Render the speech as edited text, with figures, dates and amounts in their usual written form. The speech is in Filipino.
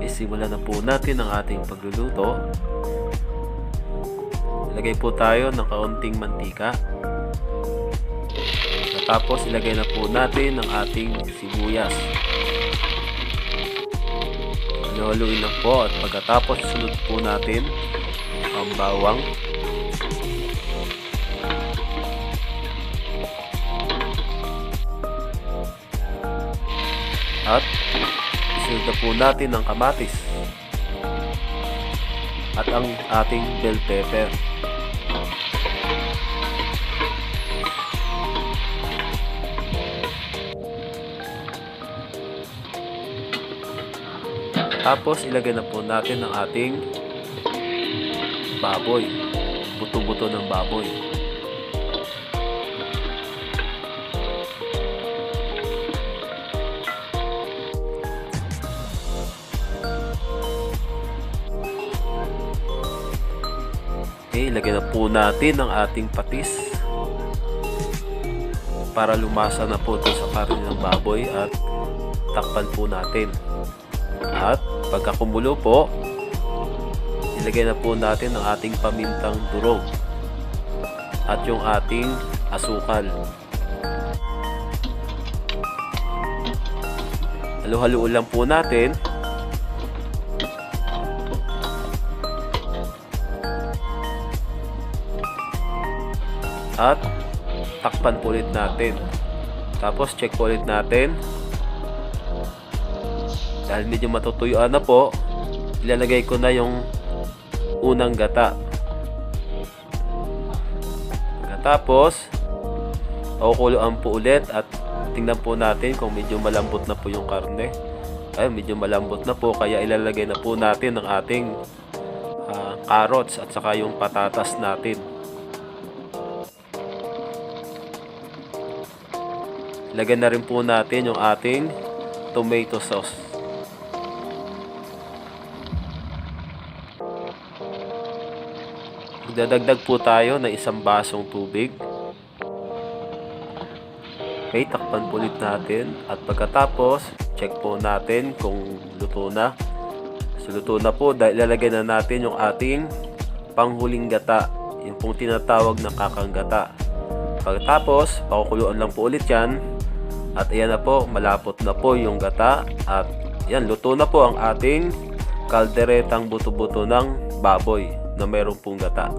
Isimulan na po natin ang ating pagluluto. Ilagay po tayo ng kaunting mantika. Tapos ilagay na po natin ang ating sibuyas. Haluin lang po at pagkatapos sunod po natin ang bawang. At isunod na po natin ang kamatis at ang ating bell pepper. Tapos ilagay na po natin ang ating baboy, buto-buto ng baboy. Okay, ilagay na po natin ang ating patis para lumasa na po ito sa karne ng baboy at takpan po natin. At pagkakumulo po, ilagay na po natin ang ating pamintang durog at yung ating asukal. Halo-haluin lang po natin. At takpan po ulit natin. Tapos check po ulit natin. Dahil medyo matutuyuan na po, ilalagay ko na yung unang gata. Tapos pakukuluan po ulit at tingnan po natin kung medyo malambot na po yung karne. Ay, medyo malambot na po, kaya ilalagay na po natin ang ating carrots at saka yung patatas natin. Ilagay na rin po natin yung ating tomato sauce. Magdadagdag po tayo ng 1 basong tubig. Okay, takpan po ulit natin at pagkatapos check po natin kung luto na. So luto na po dahil ilalagay na natin yung ating panghuling gata, yung pong tinatawag na kakang gata. Pagkatapos pakukuluan lang po ulit yan at ayan na po, malapot na po yung gata at yan, luto na po ang ating kalderetang buto-buto ng baboy na meron pong gata.